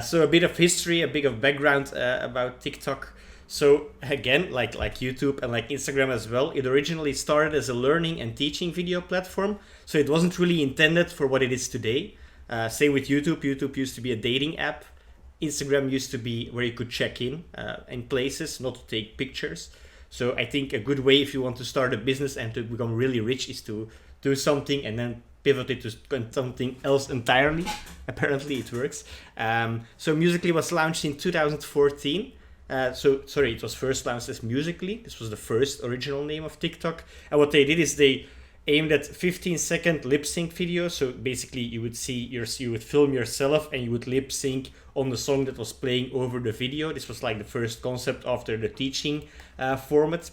So a bit of history, a bit of background about TikTok. So again, like YouTube and like Instagram as well, it originally started as a learning and teaching video platform. So it wasn't really intended for what it is today. Same with YouTube. YouTube used to be a dating app. Instagram used to be where you could check in places, not to take pictures. So I think a good way if you want to start a business and to become really rich is to do something and then pivot it to something else entirely. Apparently it works. So Musical.ly was launched in 2014. It was first launched as Musical.ly. This was the first original name of TikTok. And what they did is they aimed at 15-second lip sync videos. So basically you would film yourself and you would lip sync on the song that was playing over the video. This was like the first concept after the teaching format.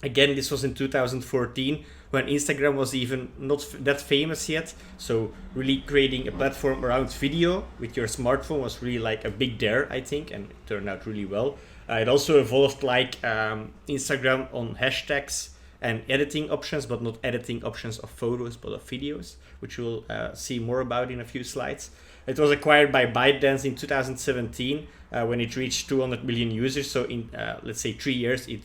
Again, this was in 2014 when Instagram was even not that famous yet. So really creating a platform around video with your smartphone was really like a big dare, I think, and it turned out really well. It also evolved like Instagram on hashtags and editing options, but not editing options of photos, but of videos, which we'll see more about in a few slides. It was acquired by ByteDance in 2017 when it reached 200 million users. So in, let's say, 3 years, it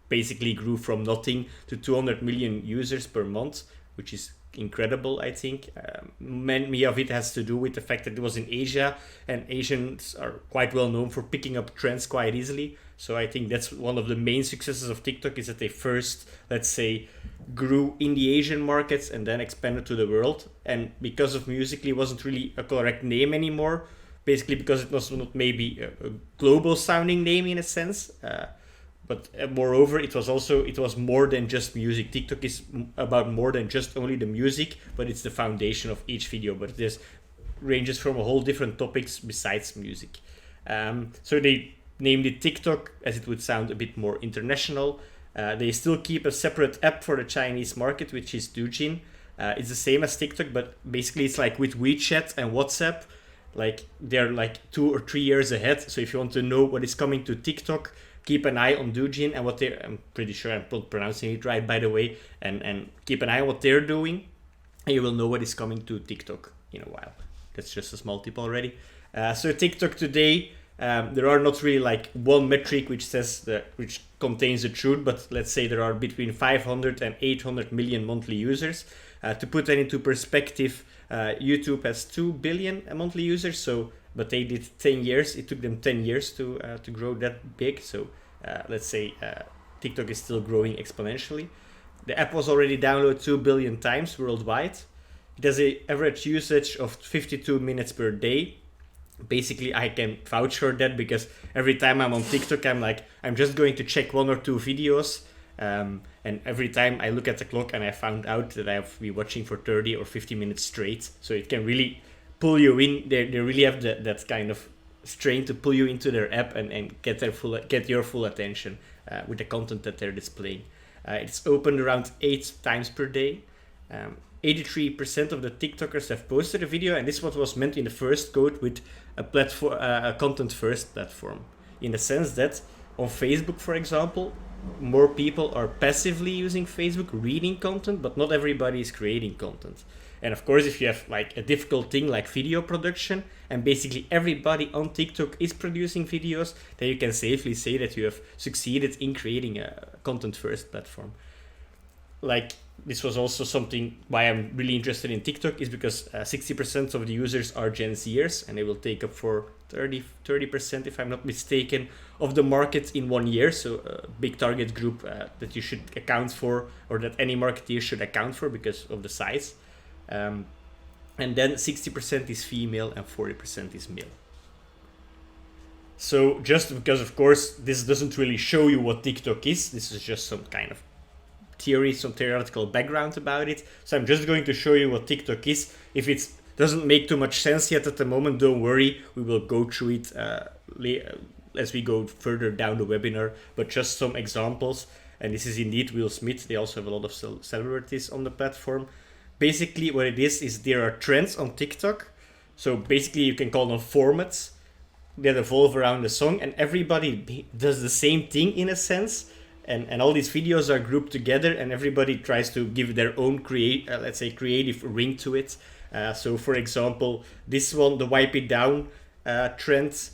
basically grew from nothing to 200 million users per month, which is incredible, I think. Many of it has to do with the fact that it was in Asia, and Asians are quite well known for picking up trends quite easily. So I think that's one of the main successes of TikTok, is that they first, let's say, grew in the Asian markets and then expanded to the world. And because of Musical.ly wasn't really a correct name anymore, basically because it was not maybe a global sounding name in a sense. But moreover, it was more than just music. TikTok is about more than just only the music, but it's the foundation of each video. But this ranges from a whole different topics besides music. So they named it TikTok as it would sound a bit more international. They still keep a separate app for the Chinese market, which is Douyin. It's the same as TikTok, but basically it's like with WeChat and WhatsApp, like they're like 2 or 3 years ahead. So if you want to know what is coming to TikTok, keep an eye on Douyin and I'm pretty sure I'm not pronouncing it right, by the way, and keep an eye on what they're doing, and you will know what is coming to TikTok in a while. That's just a small tip already. So TikTok today, there are not really like one metric which contains the truth, but let's say there are between 500 and 800 million monthly users. To put that into perspective, YouTube has 2 billion monthly users, but they did 10 years. It took them 10 years to grow that big. So let's say TikTok is still growing exponentially. The app was already downloaded 2 billion times worldwide. It has an average usage of 52 minutes per day. Basically, I can vouch for that because every time I'm on TikTok, I'm just going to check 1 or 2 videos. And every time I look at the clock and I found out that I have to be watching for 30 or 50 minutes straight. So it can really pull you in. They really have that kind of strain to pull you into their app and get your full attention with the content that they're displaying. It's opened around 8 times per day. 83% of the TikTokers have posted a video, and this is what was meant in the first code with a content first platform, in the sense that on Facebook, for example, more people are passively using Facebook, reading content, but not everybody is creating content. And of course, if you have like a difficult thing like video production, and basically everybody on TikTok is producing videos, then you can safely say that you have succeeded in creating a content first platform. Like, this was also something why I'm really interested in TikTok, is because 60% of the users are Gen Zers, and they will take up for 30%, if I'm not mistaken, of the market in 1 year. So a big target group that you should account for, or that any marketeer should account for because of the size. And then 60% is female and 40% is male. So just because, of course, this doesn't really show you what TikTok is, this is just some kind of theory, some theoretical background about it. So I'm just going to show you what TikTok is. If it doesn't make too much sense yet at the moment, don't worry, we will go through it as we go further down the webinar, but just some examples. And this is indeed Will Smith. They also have a lot of celebrities on the platform. Basically what it is there are trends on TikTok. So basically you can call them formats that evolve around the song, and everybody does the same thing in a sense. And all these videos are grouped together, and everybody tries to give their own creative ring to it. So for example, this one, the Wipe It Down, trend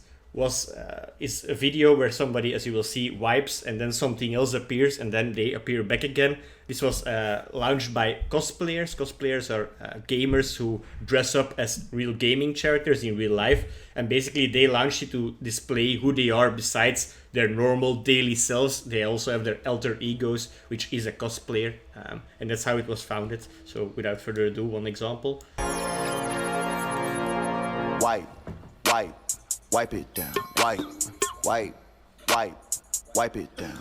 is a video where somebody, as you will see, wipes and then something else appears and then they appear back again. This was launched by cosplayers. Cosplayers are gamers who dress up as real gaming characters in real life, and basically they launched it to display who they are besides their normal daily selves. They also have their alter egos, which is a cosplayer, and that's how it was founded. So without further ado, one example. Wipe it down. Wipe it down.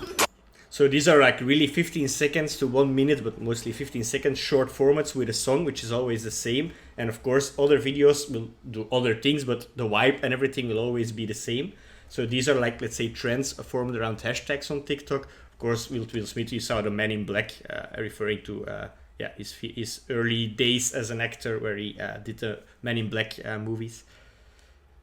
So these are like really 15 seconds to 1 minute, but mostly 15 seconds short formats with a song, which is always the same. And of course, other videos will do other things, but the wipe and everything will always be the same. So these are like, let's say, trends formed around hashtags on TikTok. Of course, Will Smith, you saw the Man in Black, referring to his early days as an actor, where he did the Man in Black movies.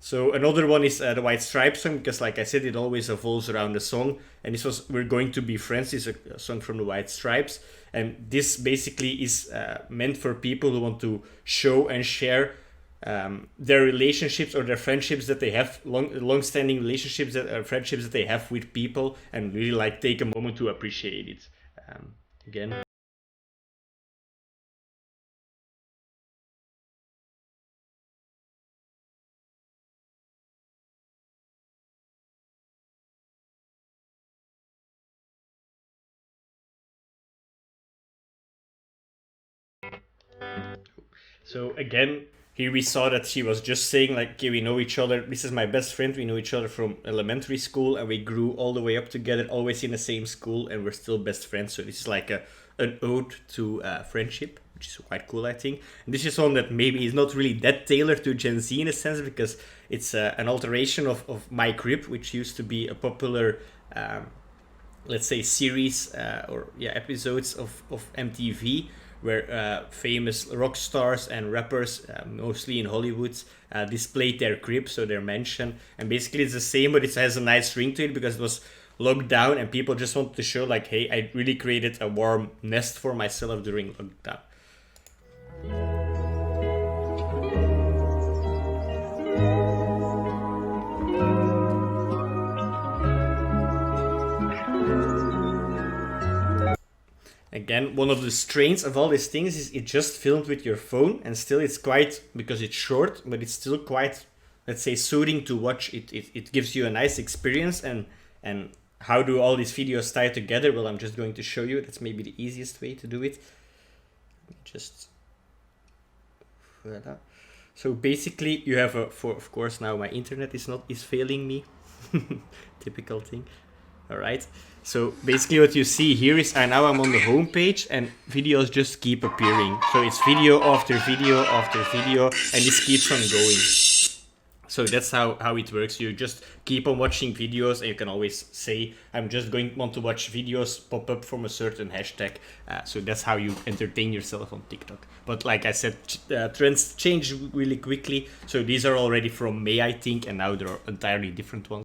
So another one is the White Stripes song, because like I said, it always evolves around the song. And this was We're Going to Be Friends, is a song from the White Stripes. And this basically is meant for people who want to show and share their relationships or their friendships that they have, long-standing relationships, friendships that they have with people, and really like take a moment to appreciate it. Again. So again, here we saw that she was just saying like, okay, we know each other. This is my best friend. We know each other from elementary school, and we grew all the way up together, always in the same school, and we're still best friends. So this is like an ode to friendship, which is quite cool, I think. And this is one that maybe is not really that tailored to Gen Z in a sense, because it's an alteration of My Crib, which used to be a popular, let's say, series or episodes of MTV, where famous rock stars and rappers, mostly in Hollywood, displayed their crib, so their mansion. And basically it's the same, but it has a nice ring to it because it was locked down and people just wanted to show like, hey, I really created a warm nest for myself during lockdown. Again, one of the strains of all these things is it just filmed with your phone, and still it's quite, because it's short, but it's still quite, let's say, soothing to watch. It gives you a nice experience. And how do all these videos tie together? Well, I'm just going to show you. That's maybe the easiest way to do it. Just voila. So basically you have of course now my internet is failing me. Typical thing. All right. So basically what you see here is now I'm on the home page and videos just keep appearing. So it's video after video after video, and this keeps on going. So that's how it works. You just keep on watching videos, and you can always say, I'm just want to watch videos pop up from a certain hashtag. So that's how you entertain yourself on TikTok. But like I said, trends change really quickly. So these are already from May, I think, and now there are entirely different ones.